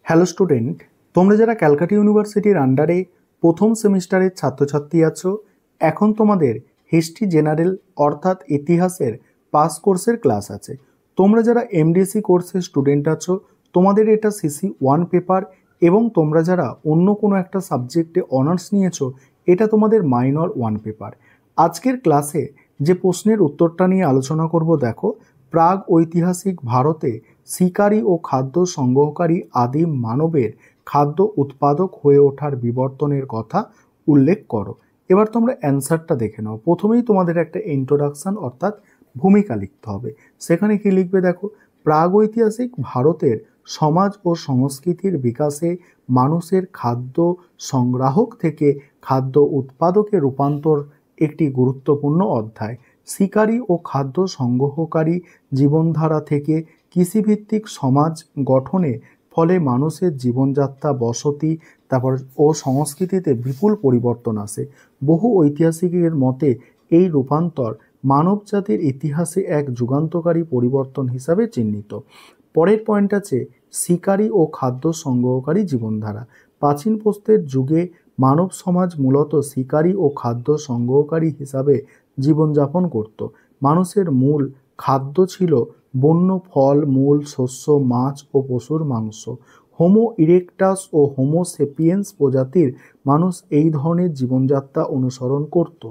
Hello student, তোমরা যারা ক্যালকাটা ইউনিভার্সিটির আন্ডারে প্রথম সেমিস্টারের ছাত্রছাত্রী আছো, এখন তোমাদের হিস্ট্রি জেনারেল অর্থাৎ ইতিহাসের পাস কোর্সের ক্লাস আছে। তোমরা যারা এমডিসি কোর্সের স্টুডেন্ট আছো, তোমাদের এটা সিসি 1 পেপার, এবং তোমরা যারা অন্য কোনো একটা সাবজেক্টে অনার্স নিয়েছো, এটা তোমাদের মাইনর 1 পেপার। আজকের ক্লাসে যে প্রশ্নের উত্তরটা নিয়ে আলোচনা করব, দেখো, প্রাগ ঐতিহাসিক ভারতে শিকারী ও খাদ্য সংগ্রহকারী আদিম মানবের খাদ্য উৎপাদক হয়ে ওঠার বিবর্তনের কথা উল্লেখ করো। এবার তোমরা অ্যান্সারটা দেখে নাও। প্রথমেই তোমাদের একটা ইন্ট্রোডাকশন অর্থাৎ ভূমিকা লিখতে হবে। সেখানে কি লিখবে দেখো, প্রাগৈতিহাসিক ভারতের সমাজ ও সংস্কৃতির বিকাশে মানুষের খাদ্য সংগ্রাহক থেকে খাদ্য উৎপাদকে রূপান্তর একটি গুরুত্বপূর্ণ অধ্যায়। শিকারী ও খাদ্য সংগ্রহকারী জীবনধারা থেকে কৃষিভিত্তিক সমাজ গঠনে ফলে মানুষের জীবনযাত্রা, বসতি ও সংস্কৃতিতে বিপুল পরিবর্তন আসে। বহু ঐতিহাসিকের মতে এই রূপান্তর মানবজাতির ইতিহাসে এক যুগান্তকারী পরিবর্তন হিসাবে চিহ্নিত। পরের পয়েন্ট আছে শিকারী ও খাদ্য সংগ্রহকারী জীবনধারা। প্রাচীন প্রস্তর যুগে মানব সমাজ মূলত শিকারী ও খাদ্য সংগ্রহকারী হিসাবে জীবনযাপন করত। মানুষের মূল খাদ্য ছিল বন্য ফল মূল, শস্য, মাছ ও পশুর মাংস। হোমো ইরেকটাস ও হোমো সেপিয়েন্স প্রজাতির মানুষ এই ধরনের জীবনযাত্রা অনুসরণ করত।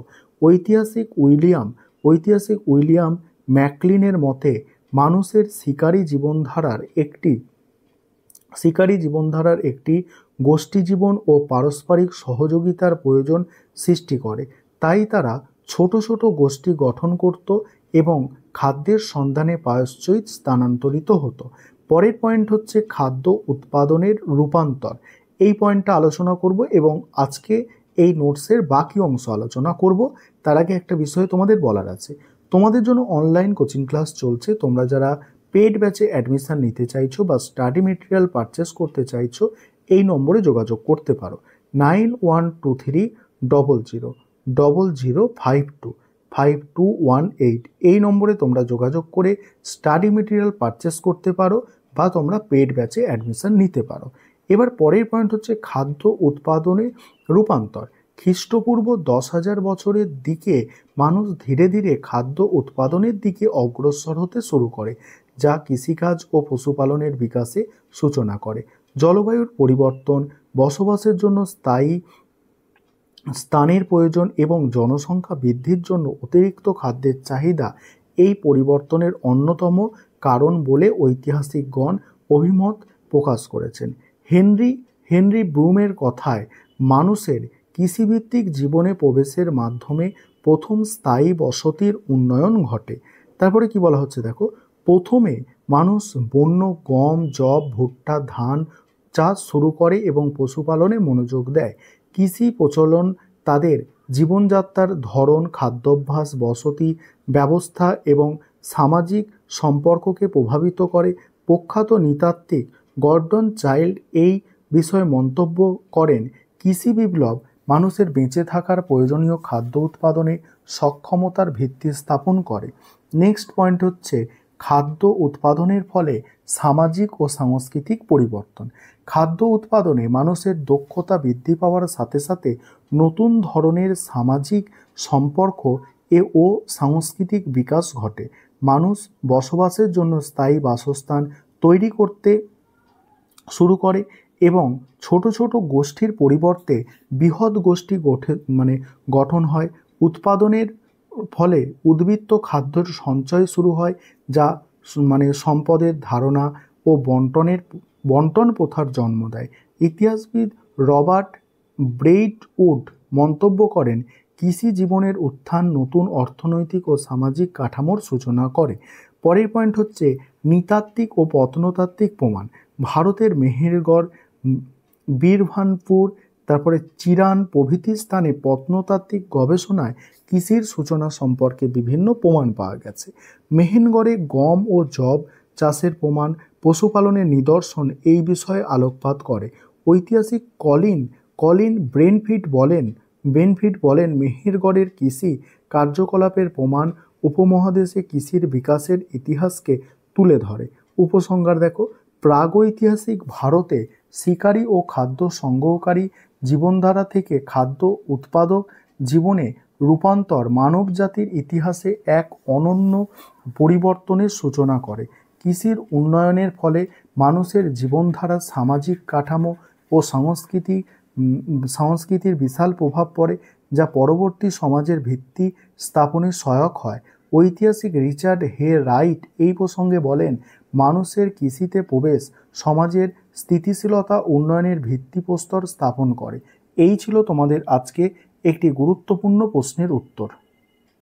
ঐতিহাসিক উইলিয়াম ম্যাকলিনের মতে মানুষের শিকারী জীবনধারার একটি গোষ্ঠী জীবন ও পারস্পরিক সহযোগিতার প্রয়োজন সৃষ্টি করে। তাই তারা ছোট ছোট গোষ্ঠী গঠন করত এবং খাদ্যের সন্ধানে প্রায়শ্চিত স্থানান্তরিত হতো। পরের পয়েন্ট হচ্ছে খাদ্য উৎপাদনের রূপান্তর। এই পয়েন্টটা আলোচনা করব এবং আজকে এই নোটসের বাকি অংশ আলোচনা করব। তার আগে একটা বিষয় তোমাদের বলার আছে, তোমাদের জন্য অনলাইন কোচিং ক্লাস চলছে। তোমরা যারা পেড ব্যাচে অ্যাডমিশন নিতে চাইছো বা স্টাডি মেটেরিয়াল পারচেস করতে চাইছো, এই নম্বরে যোগাযোগ করতে পারো 91230000525218। এই নম্বরে তোমরা যোগাযোগ করে স্টাডি মেটেরিয়াল পারচেস করতে পারো বা তোমরা পেড ব্যাচে অ্যাডমিশন নিতে পারো। এবার পরের পয়েন্ট হচ্ছে খাদ্য উৎপাদনে রূপান্তর। খ্রিস্টপূর্ব 10,000 বছরের দিকে মানুষ ধীরে ধীরে খাদ্য উৎপাদনের দিকে অগ্রসর হতে শুরু করে, যা কৃষিকাজ ও পশুপালনের বিকাশে সূচনা করে। জলবায়ুর পরিবর্তন, বসবাসের জন্য স্থায়ী স্থানের প্রয়োজন এবং জনসংখ্যা বৃদ্ধির জন্য অতিরিক্ত খাদ্যের চাহিদা এই পরিবর্তনের অন্যতম কারণ বলে ঐতিহাসিকগণ অভিমত প্রকাশ করেছেন। হেনরি ব্রুমের কথায় মানুষের কৃষিভিত্তিক জীবনে প্রবেশের মাধ্যমে প্রথম স্থায়ী বসতির উন্নয়ন ঘটে। তারপরে কি বলা হচ্ছে দেখো, প্রথমে মানুষ বন্য গম, যব, ভুট্টা, ধান চাষ শুরু করে এবং পশুপালনে মনোযোগ দেয়। কৃষি প্রচলন তাদের জীবনযাত্রার ধরন, খাদ্যাভ্যাস, বসতি ব্যবস্থা এবং সামাজিক সম্পর্ককে প্রভাবিত করে। প্রখ্যাত নৃতাত্ত্বিক গর্ডন চাইল্ড এই বিষয়ে মন্তব্য করেন, কৃষি বিপ্লব মানুষের বেঁচে থাকার প্রয়োজনীয় খাদ্য উৎপাদনে সক্ষমতার ভিত্তি স্থাপন করে। নেক্সট পয়েন্ট হচ্ছে খাদ্য উৎপাদনের ফলে সামাজিক ও সাংস্কৃতিক পরিবর্তন। খাদ্য উৎপাদনে মানুষের দক্ষতা বৃদ্ধি পাওয়ার সাথে সাথে নতুন ধরনের সামাজিক সম্পর্ক ও সাংস্কৃতিক বিকাশ ঘটে। মানুষ বসবাসের জন্য স্থায়ী বাসস্থান তৈরি করতে শুরু করে এবং ছোট ছোট গোষ্ঠীর পরিবর্তে বৃহৎ গোষ্ঠী গঠন হয়। উৎপাদনের ফলে উদ্বৃত্ত খাদ্যের সঞ্চয় শুরু হয়, যা সম্পদের ধারণা ও বন্টন প্রথার জন্ম দেয়। ইতিহাসবিদ রবার্ট ব্রেইটউড মন্তব্য করেন, কৃষি জীবনের উত্থান নতুন অর্থনৈতিক ও সামাজিক কাঠামোর সূচনা করে। পরের পয়েন্ট হচ্ছে নৃতাত্ত্বিক ও প্রত্নতাত্ত্বিক প্রমাণ। ভারতের মেহেরগড়, বীরভানপুর, তারপরে চিরান প্রভৃতি স্থানে প্রত্নতাত্ত্বিক গবেষণায় কৃষির সূচনা সম্পর্কে বিভিন্ন প্রমাণ পাওয়া গেছে। মেহেরগড়ে গম ও যব চাষের প্রমাণ, পশুপালনের নিদর্শন এই বিষয়ে আলোকপাত করে। ঐতিহাসিক কলিন বেনফিট বলেন মেহেরগড়ের কৃষি কার্যকলাপের প্রমাণ উপমহাদেশে কৃষির বিকাশের ইতিহাসকে তুলে ধরে। উপসংহার দেখো, প্রাগৈতিহাসিক ভারতে শিকারী ও খাদ্য সংগ্রহকারী জীবনধারা থেকে খাদ্য উৎপাদক জীবনে রূপান্তর মানব জাতির ইতিহাসে এক অনন্য পরিবর্তনের সূচনা করে। কৃষির উন্নয়নের ফলে মানুষের জীবনধারা, সামাজিক কাঠামো ও সংস্কৃতির বিশাল প্রভাব পড়ে, যা পরবর্তী সমাজের ভিত্তি স্থাপনে সহায়ক হয়। ঐতিহাসিক রিচার্ড হে রাইট এই প্রসঙ্গে বলেন, মানুষের কৃষিতে প্রবেশ সমাজের স্থিতিশীলতা উন্নয়নের ভিত্তিপ্রস্তর স্থাপন করে। এই ছিল তোমাদের আজকে একটি গুরুত্বপূর্ণ প্রশ্নের উত্তর।